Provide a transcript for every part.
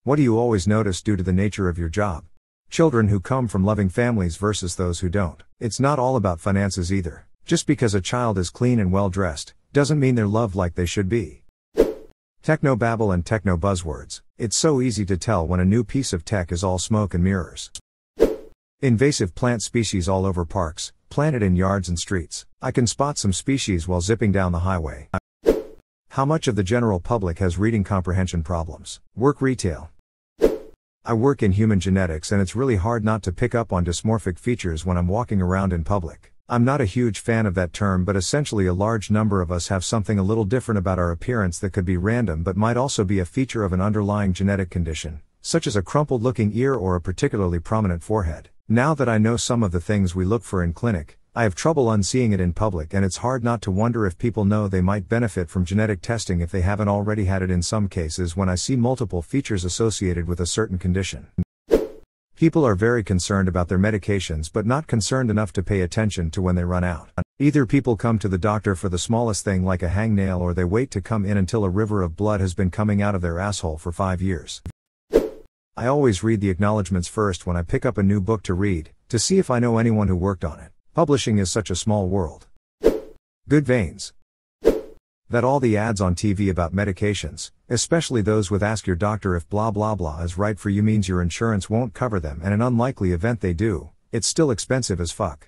What do you always notice due to the nature of your job? Children who come from loving families versus those who don't. It's not all about finances either. Just because a child is clean and well dressed, doesn't mean they're loved like they should be. Technobabble and techno buzzwords. It's so easy to tell when a new piece of tech is all smoke and mirrors. Invasive plant species all over parks, planted in yards and streets. I can spot some species while zipping down the highway. How much of the general public has reading comprehension problems? Work retail. I work in human genetics and it's really hard not to pick up on dysmorphic features when I'm walking around in public. I'm not a huge fan of that term, but essentially a large number of us have something a little different about our appearance that could be random but might also be a feature of an underlying genetic condition, such as a crumpled-looking ear or a particularly prominent forehead. Now that I know some of the things we look for in clinic, I have trouble unseeing it in public, and it's hard not to wonder if people know they might benefit from genetic testing if they haven't already had it in some cases when I see multiple features associated with a certain condition. People are very concerned about their medications but not concerned enough to pay attention to when they run out. Either people come to the doctor for the smallest thing like a hangnail, or they wait to come in until a river of blood has been coming out of their asshole for 5 years. I always read the acknowledgments first when I pick up a new book to read, to see if I know anyone who worked on it. Publishing is such a small world. Good veins. That all the ads on TV about medications, especially those with "ask your doctor if blah blah blah is right for you" means your insurance won't cover them, and in an unlikely event they do, it's still expensive as fuck.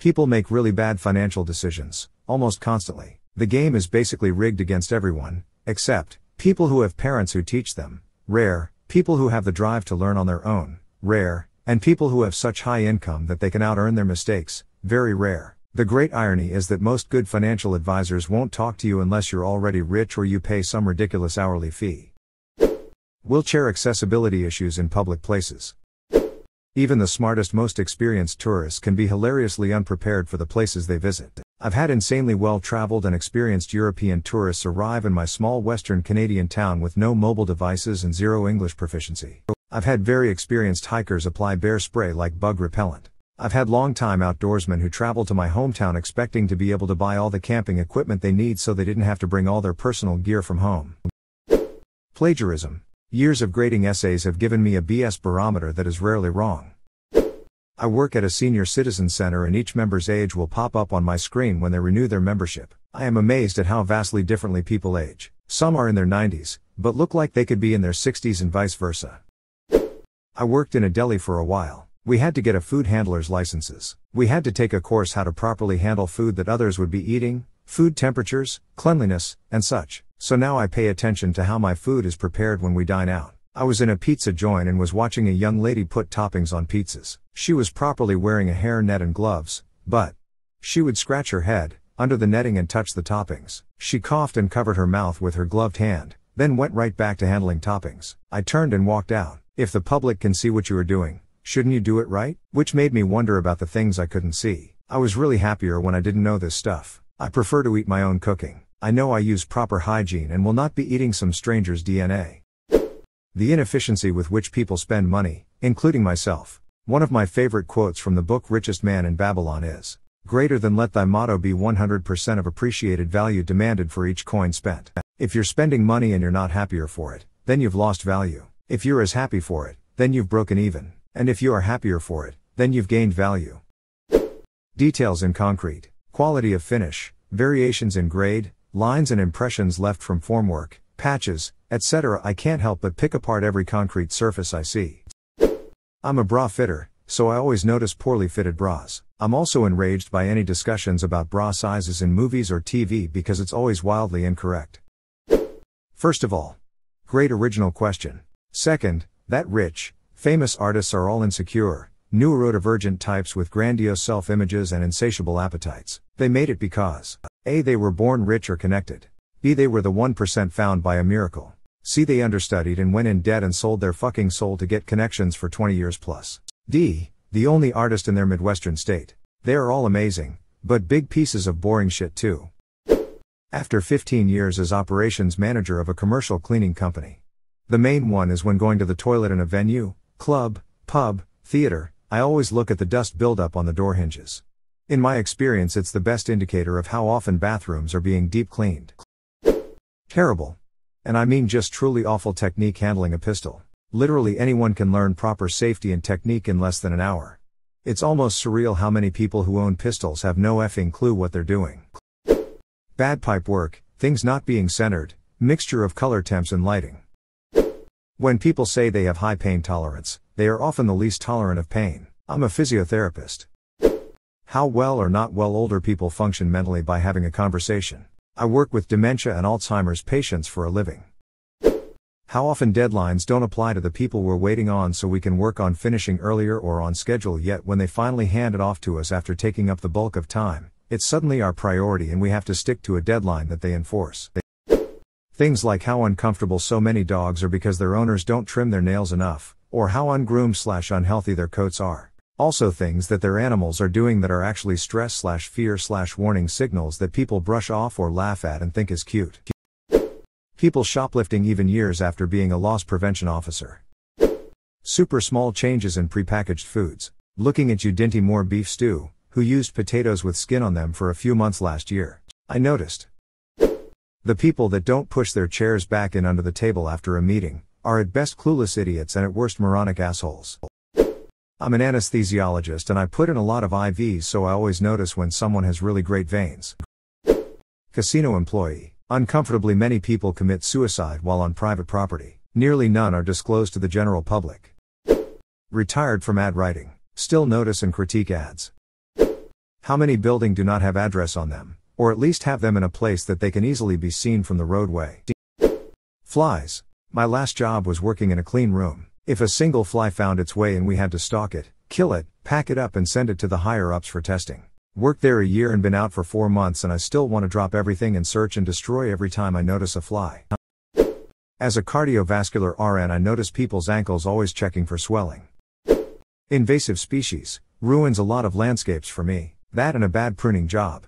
People make really bad financial decisions, almost constantly. The game is basically rigged against everyone, except people who have parents who teach them, rare, people who have the drive to learn on their own, rare, and people who have such high income that they can out-earn their mistakes, very rare. The great irony is that most good financial advisors won't talk to you unless you're already rich or you pay some ridiculous hourly fee. Wheelchair accessibility issues in public places. Even the smartest, most experienced tourists can be hilariously unprepared for the places they visit. I've had insanely well-traveled and experienced European tourists arrive in my small Western Canadian town with no mobile devices and zero English proficiency. I've had very experienced hikers apply bear spray like bug repellent. I've had long-time outdoorsmen who travel to my hometown expecting to be able to buy all the camping equipment they need so they didn't have to bring all their personal gear from home. Plagiarism. Years of grading essays have given me a BS barometer that is rarely wrong. I work at a senior citizen center and each member's age will pop up on my screen when they renew their membership. I am amazed at how vastly differently people age. Some are in their 90s, but look like they could be in their 60s and vice versa. I worked in a deli for a while. We had to get a food handler's licenses. We had to take a course how to properly handle food that others would be eating, food temperatures, cleanliness, and such. So now I pay attention to how my food is prepared when we dine out. I was in a pizza joint and was watching a young lady put toppings on pizzas. She was properly wearing a hair net and gloves, but she would scratch her head under the netting and touch the toppings. She coughed and covered her mouth with her gloved hand, then went right back to handling toppings. I turned and walked out. If the public can see what you are doing, shouldn't you do it right? Which made me wonder about the things I couldn't see. I was really happier when I didn't know this stuff. I prefer to eat my own cooking. I know I use proper hygiene and will not be eating some stranger's DNA. The inefficiency with which people spend money, including myself. One of my favorite quotes from the book Richest Man in Babylon is, "Greater than let thy motto be 100% of appreciated value demanded for each coin spent." If you're spending money and you're not happier for it, then you've lost value. If you're as happy for it, then you've broken even. And if you are happier for it, then you've gained value. Details in concrete, quality of finish, variations in grade, lines and impressions left from formwork, patches, etc. I can't help but pick apart every concrete surface I see. I'm a bra fitter, so I always notice poorly fitted bras. I'm also enraged by any discussions about bra sizes in movies or TV because it's always wildly incorrect. First of all, great original question. Second, that rich, famous artists are all insecure, neurodivergent types with grandiose self-images and insatiable appetites. They made it because A. They were born rich or connected. B. They were the 1% found by a miracle. C. They understudied and went in debt and sold their fucking soul to get connections for 20 years plus. D. The only artist in their Midwestern state. They are all amazing, but big pieces of boring shit too. After 15 years as operations manager of a commercial cleaning company. The main one is when going to the toilet in a venue, club, pub, theater, I always look at the dust buildup on the door hinges. In my experience, it's the best indicator of how often bathrooms are being deep cleaned. Terrible. And I mean just truly awful technique handling a pistol. Literally anyone can learn proper safety and technique in less than an hour. It's almost surreal how many people who own pistols have no effing clue what they're doing. Bad pipe work, things not being centered, mixture of color temps and lighting. When people say they have high pain tolerance, they are often the least tolerant of pain. I'm a physiotherapist. How well or not well older people function mentally by having a conversation. I work with dementia and Alzheimer's patients for a living. How often deadlines don't apply to the people we're waiting on so we can work on finishing earlier or on schedule, yet when they finally hand it off to us after taking up the bulk of time, it's suddenly our priority and we have to stick to a deadline that they enforce. Things like how uncomfortable so many dogs are because their owners don't trim their nails enough, or how ungroomed/unhealthy their coats are. Also things that their animals are doing that are actually stress/fear/warning signals that people brush off or laugh at and think is cute. People shoplifting even years after being a loss prevention officer. Super small changes in prepackaged foods. Looking at you Dinty Moore beef stew, who used potatoes with skin on them for a few months last year. I noticed. The people that don't push their chairs back in under the table after a meeting, are at best clueless idiots and at worst moronic assholes. I'm an anesthesiologist and I put in a lot of IVs, so I always notice when someone has really great veins. Casino employee. Uncomfortably many people commit suicide while on private property. Nearly none are disclosed to the general public. Retired from ad writing. Still notice and critique ads. How many buildings do not have address on them, or at least have them in a place that they can easily be seen from the roadway? Flies. My last job was working in a clean room. If a single fly found its way in, we had to stalk it, kill it, pack it up and send it to the higher ups for testing. Worked there a year and been out for 4 months, and I still want to drop everything and search and destroy every time I notice a fly. As a cardiovascular RN, I notice people's ankles always checking for swelling. Invasive species. Ruins a lot of landscapes for me. That and a bad pruning job.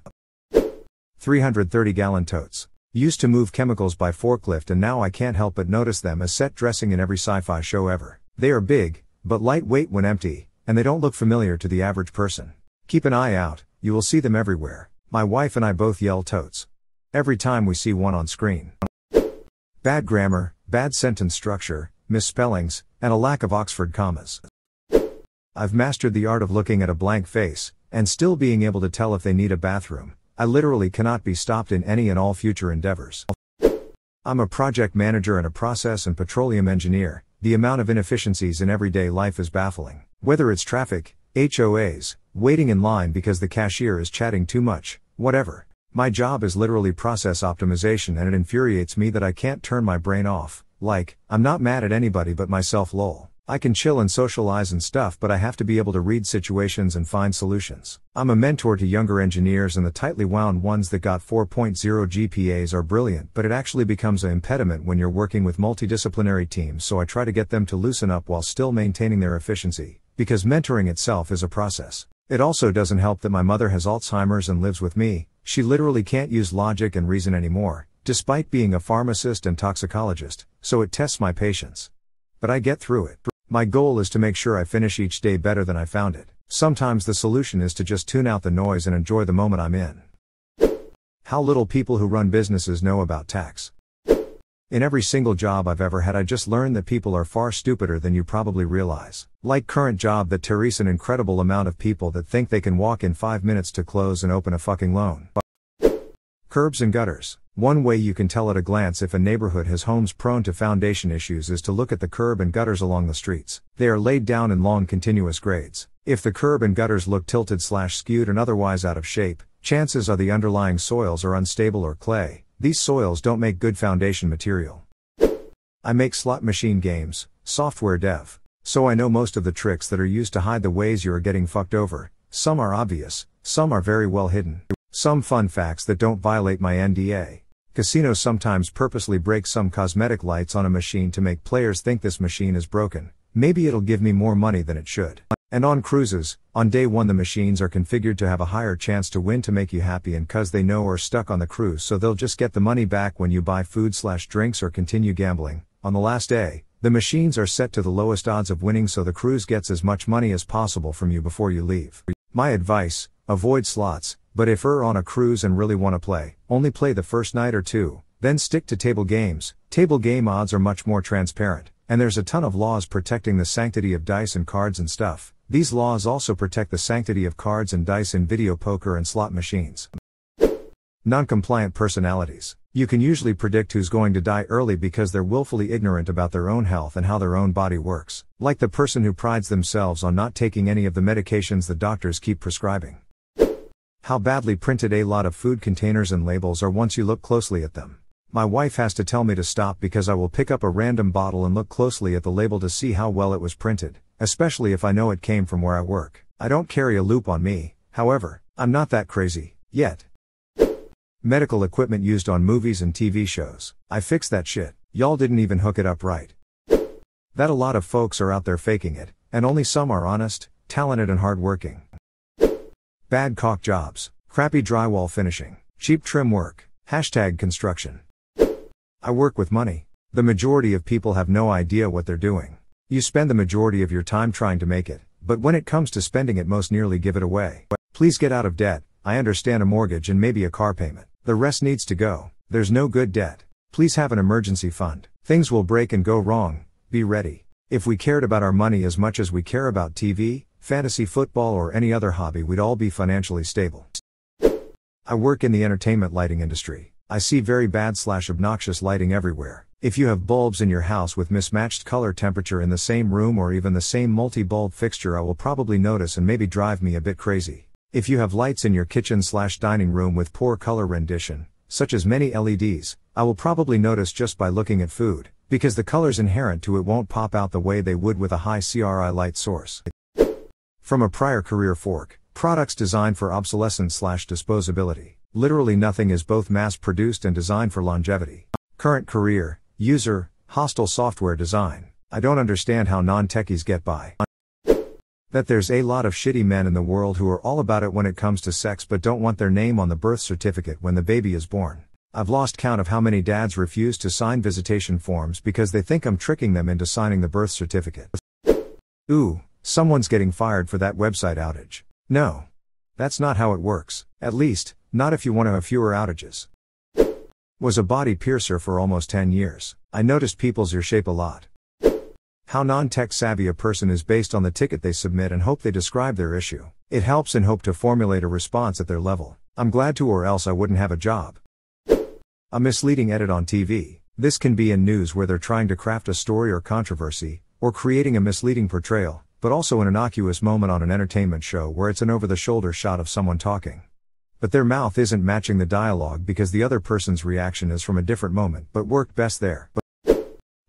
330-gallon totes. Used to move chemicals by forklift and now I can't help but notice them as set dressing in every sci-fi show ever. They are big, but lightweight when empty, and they don't look familiar to the average person. Keep an eye out, you will see them everywhere. My wife and I both yell totes every time we see one on screen. Bad grammar, bad sentence structure, misspellings, and a lack of Oxford commas. I've mastered the art of looking at a blank face, and still being able to tell if they need a bathroom. I literally cannot be stopped in any and all future endeavors. I'm a project manager and a process and petroleum engineer. The amount of inefficiencies in everyday life is baffling. Whether it's traffic, HOAs, waiting in line because the cashier is chatting too much, whatever. My job is literally process optimization, and it infuriates me that I can't turn my brain off. Like, I'm not mad at anybody but myself, lol. I can chill and socialize and stuff, but I have to be able to read situations and find solutions. I'm a mentor to younger engineers, and the tightly wound ones that got 4.0 GPAs are brilliant, but it actually becomes an impediment when you're working with multidisciplinary teams, so I try to get them to loosen up while still maintaining their efficiency, because mentoring itself is a process. It also doesn't help that my mother has Alzheimer's and lives with me. She literally can't use logic and reason anymore, despite being a pharmacist and toxicologist, so it tests my patience. But I get through it. My goal is to make sure I finish each day better than I found it. Sometimes the solution is to just tune out the noise and enjoy the moment I'm in. How little people who run businesses know about tax. In every single job I've ever had, I just learned that people are far stupider than you probably realize. Like current job that Teresa, an incredible amount of people that think they can walk in 5 minutes to close and open a fucking loan. Curbs and gutters. One way you can tell at a glance if a neighborhood has homes prone to foundation issues is to look at the curb and gutters along the streets. They are laid down in long continuous grades. If the curb and gutters look tilted/skewed and otherwise out of shape, chances are the underlying soils are unstable or clay. These soils don't make good foundation material. I make slot machine games, software dev. So I know most of the tricks that are used to hide the ways you are getting fucked over. Some are obvious, some are very well hidden. Some fun facts that don't violate my NDA. Casinos sometimes purposely break some cosmetic lights on a machine to make players think this machine is broken. Maybe it'll give me more money than it should. And on cruises, on day one the machines are configured to have a higher chance to win to make you happy, and cause they know are stuck on the cruise, so they'll just get the money back when you buy food/drinks or continue gambling. On the last day, the machines are set to the lowest odds of winning so the cruise gets as much money as possible from you before you leave. My advice, avoid slots, but if you're on a cruise and really want to play, only play the first night or two. Then stick to table games. Table game odds are much more transparent, and there's a ton of laws protecting the sanctity of dice and cards and stuff. These laws also protect the sanctity of cards and dice in video poker and slot machines. Non-compliant personalities. You can usually predict who's going to die early because they're willfully ignorant about their own health and how their own body works. Like the person who prides themselves on not taking any of the medications the doctors keep prescribing. How badly printed a lot of food containers and labels are once you look closely at them. My wife has to tell me to stop because I will pick up a random bottle and look closely at the label to see how well it was printed, especially if I know it came from where I work. I don't carry a loop on me, however. I'm not that crazy, yet. Medical equipment used on movies and TV shows. I fixed that shit. Y'all didn't even hook it up right. That a lot of folks are out there faking it, and only some are honest, talented and hardworking. Bad caulk jobs, crappy drywall finishing, cheap trim work, #construction. I work with money. The majority of people have no idea what they're doing. You spend the majority of your time trying to make it, but when it comes to spending it most nearly give it away. Please get out of debt. I understand a mortgage and maybe a car payment. The rest needs to go. There's no good debt. Please have an emergency fund. Things will break and go wrong. Be ready. If we cared about our money as much as we care about TV, fantasy football or any other hobby, we'd all be financially stable. I work in the entertainment lighting industry. I see very bad/obnoxious lighting everywhere. If you have bulbs in your house with mismatched color temperature in the same room or even the same multi-bulb fixture, I will probably notice and maybe drive me a bit crazy. If you have lights in your kitchen/dining room with poor color rendition, such as many LEDs, I will probably notice just by looking at food, because the colors inherent to it won't pop out the way they would with a high CRI light source. From a prior career fork, products designed for obsolescence/disposability. Literally nothing is both mass-produced and designed for longevity. Current career, user, hostile software design. I don't understand how non-techies get by. That there's a lot of shitty men in the world who are all about it when it comes to sex but don't want their name on the birth certificate when the baby is born. I've lost count of how many dads refuse to sign visitation forms because they think I'm tricking them into signing the birth certificate. Ooh, someone's getting fired for that website outage. No. That's not how it works. At least, not if you want to have fewer outages. Was a body piercer for almost 10 years. I noticed people's ear shape a lot. How non-tech savvy a person is based on the ticket they submit and hope they describe their issue. It helps and hope to formulate a response at their level. I'm glad to, or else I wouldn't have a job. A misleading edit on TV. This can be in news where they're trying to craft a story or controversy, or creating a misleading portrayal, but also an innocuous moment on an entertainment show where it's an over-the-shoulder shot of someone talking. But their mouth isn't matching the dialogue because the other person's reaction is from a different moment but worked best there.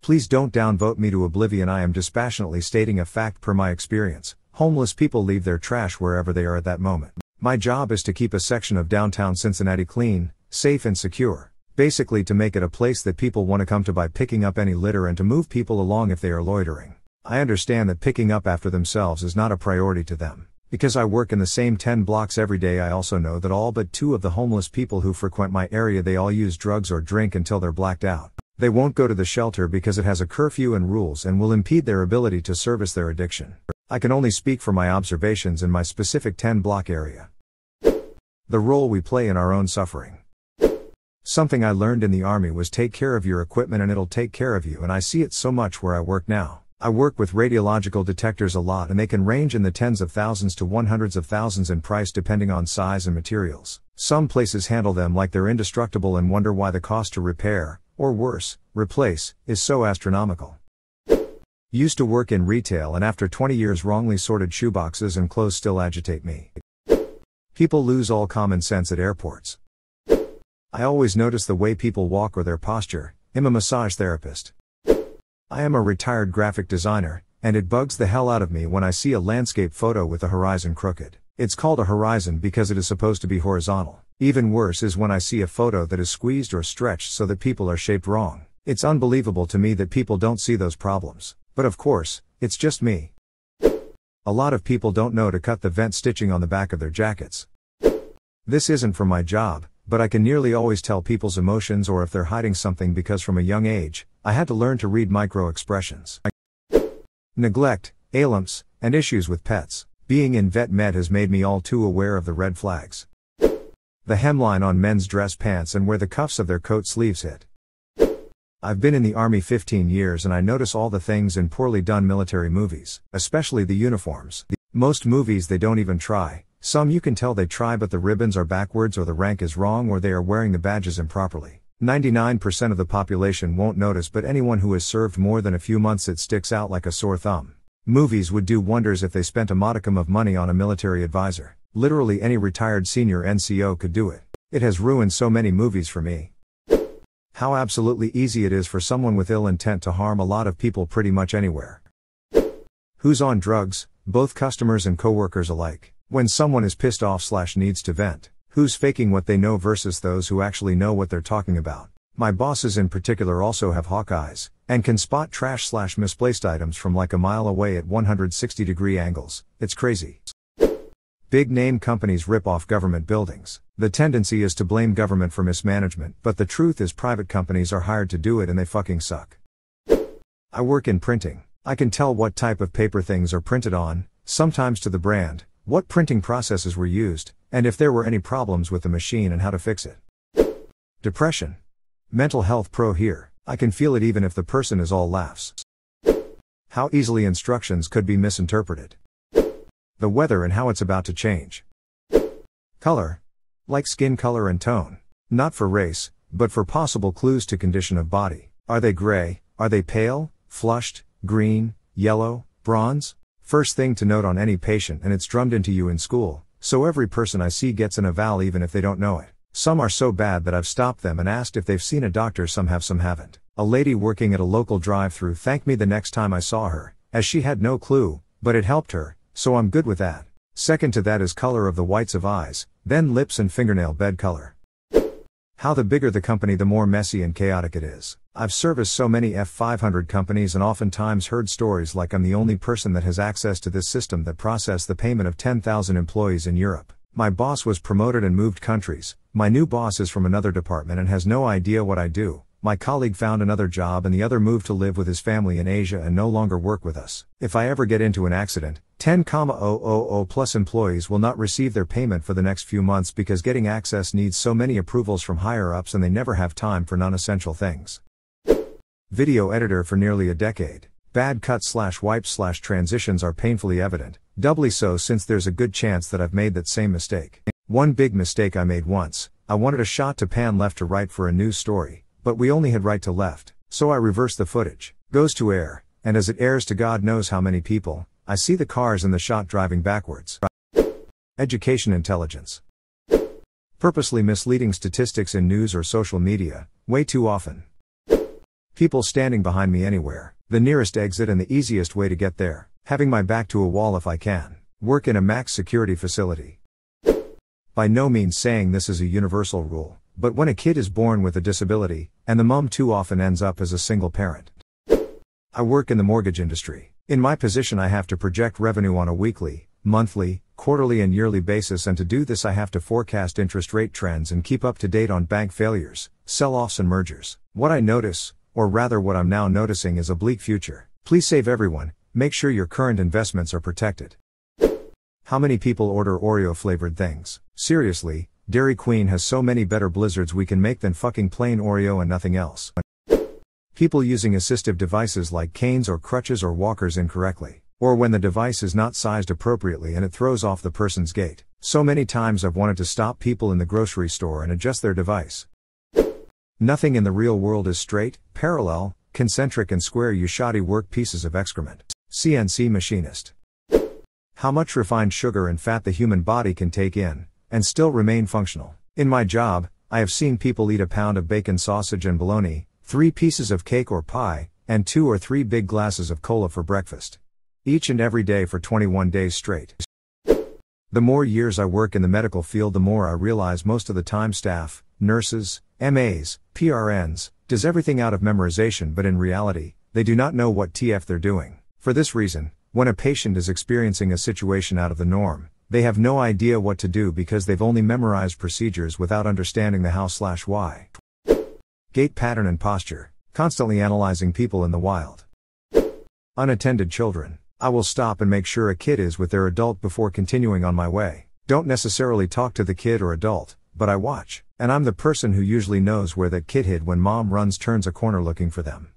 Please don't downvote me to oblivion. I am dispassionately stating a fact per my experience. Homeless people leave their trash wherever they are at that moment. My job is to keep a section of downtown Cincinnati clean, safe and secure. Basically to make it a place that people want to come to by picking up any litter and to move people along if they are loitering. I understand that picking up after themselves is not a priority to them. Because I work in the same 10 blocks every day, I also know that all but 2 of the homeless people who frequent my area, they all use drugs or drink until they're blacked out. They won't go to the shelter because it has a curfew and rules and will impede their ability to service their addiction. I can only speak for my observations in my specific 10-block area. The role we play in our own suffering. Something I learned in the army was take care of your equipment and it'll take care of you, and I see it so much where I work now. I work with radiological detectors a lot, and they can range in the tens of thousands to hundreds of thousands in price depending on size and materials. Some places handle them like they're indestructible and wonder why the cost to repair, or worse, replace, is so astronomical. Used to work in retail, and after 20 years wrongly sorted shoeboxes and clothes still agitate me. People lose all common sense at airports. I always notice the way people walk or their posture. I'm a massage therapist. I am a retired graphic designer, and it bugs the hell out of me when I see a landscape photo with the horizon crooked. It's called a horizon because it is supposed to be horizontal. Even worse is when I see a photo that is squeezed or stretched so that people are shaped wrong. It's unbelievable to me that people don't see those problems. But of course, it's just me. A lot of people don't know to cut the vent stitching on the back of their jackets. This isn't for my job, but I can nearly always tell people's emotions or if they're hiding something because from a young age, I had to learn to read micro-expressions. Neglect, ailments, and issues with pets. Being in vet med has made me all too aware of the red flags. the hemline on men's dress pants and where the cuffs of their coat sleeves hit. I've been in the army 15 years and I notice all the things in poorly done military movies, especially the uniforms. Most movies they don't even try, some you can tell they try but the ribbons are backwards or the rank is wrong or they are wearing the badges improperly. 99% of the population won't notice but anyone who has served more than a few months it sticks out like a sore thumb. Movies would do wonders if they spent a modicum of money on a military advisor. Literally any retired senior NCO could do it. It has ruined so many movies for me. How absolutely easy it is for someone with ill intent to harm a lot of people pretty much anywhere. Who's on drugs, both customers and coworkers alike. When someone is pissed off / needs to vent. Who's faking what they know versus those who actually know what they're talking about. My bosses in particular also have hawk eyes, and can spot trash / misplaced items from like a mile away at 160-degree angles. It's crazy. Big name companies rip off government buildings. The tendency is to blame government for mismanagement, but the truth is private companies are hired to do it and they fucking suck. I work in printing. I can tell what type of paper things are printed on, sometimes to the brand, what printing processes were used, and if there were any problems with the machine and how to fix it. Depression. Mental health pro here. I can feel it even if the person is all laughs. How easily instructions could be misinterpreted. The weather and how it's about to change. Color. Like skin color and tone. Not for race, but for possible clues to condition of body. Are they gray? Are they pale, flushed, green, yellow, bronze? First thing to note on any patient, and it's drummed into you in school, so every person I see gets an eval even if they don't know it. Some are so bad that I've stopped them and asked if they've seen a doctor, some have, some haven't. A lady working at a local drive-thru thanked me the next time I saw her, as she had no clue, but it helped her, so I'm good with that. Second to that is color of the whites of eyes, then lips and fingernail bed color. How the bigger the company the more messy and chaotic it is. I've serviced so many F500 companies and oftentimes heard stories like I'm the only person that has access to this system that processed the payment of 10,000 employees in Europe. My boss was promoted and moved countries. My new boss is from another department and has no idea what I do. My colleague found another job and the other moved to live with his family in Asia and no longer work with us. If I ever get into an accident, 10,000 plus employees will not receive their payment for the next few months because getting access needs so many approvals from higher ups and they never have time for non-essential things. Video editor for nearly a decade. Bad cuts / wipes / transitions are painfully evident, doubly so since there's a good chance that I've made that same mistake. One big mistake I made once, I wanted a shot to pan left to right for a news story, but we only had right to left, so I reversed the footage. Goes to air, and as it airs to God knows how many people, I see the cars in the shot driving backwards. Education intelligence. Purposely misleading statistics in news or social media, way too often. People standing behind me anywhere, the nearest exit and the easiest way to get there, having my back to a wall if I can. Work in a max security facility. By no means saying this is a universal rule, but when a kid is born with a disability, and the mom too often ends up as a single parent. I work in the mortgage industry. In my position I have to project revenue on a weekly, monthly, quarterly and yearly basis, and to do this I have to forecast interest rate trends and keep up to date on bank failures, sell-offs and mergers. What I notice, or rather what I'm now noticing, is a bleak future. Please save everyone, make sure your current investments are protected. How many people order Oreo-flavored things? Seriously, Dairy Queen has so many better blizzards we can make than fucking plain Oreo and nothing else. People using assistive devices like canes or crutches or walkers incorrectly. Or when the device is not sized appropriately and it throws off the person's gait. So many times I've wanted to stop people in the grocery store and adjust their device. Nothing in the real world is straight, parallel, concentric and square. You shoddy work pieces of excrement. CNC machinist. How much refined sugar and fat the human body can take in, and still remain functional. In my job, I have seen people eat a pound of bacon, sausage and bologna, 3 pieces of cake or pie, and 2 or 3 big glasses of cola for breakfast. Each and every day for 21 days straight. The more years I work in the medical field, the more I realize most of the time staff, nurses, MAs, PRNs, does everything out of memorization, but in reality, they do not know what TF they're doing. For this reason, when a patient is experiencing a situation out of the norm, they have no idea what to do because they've only memorized procedures without understanding the how/why. Gait pattern and posture, constantly analyzing people in the wild. Unattended children. I will stop and make sure a kid is with their adult before continuing on my way. Don't necessarily talk to the kid or adult, but I watch. And I'm the person who usually knows where that kid hid when mom turns a corner looking for them.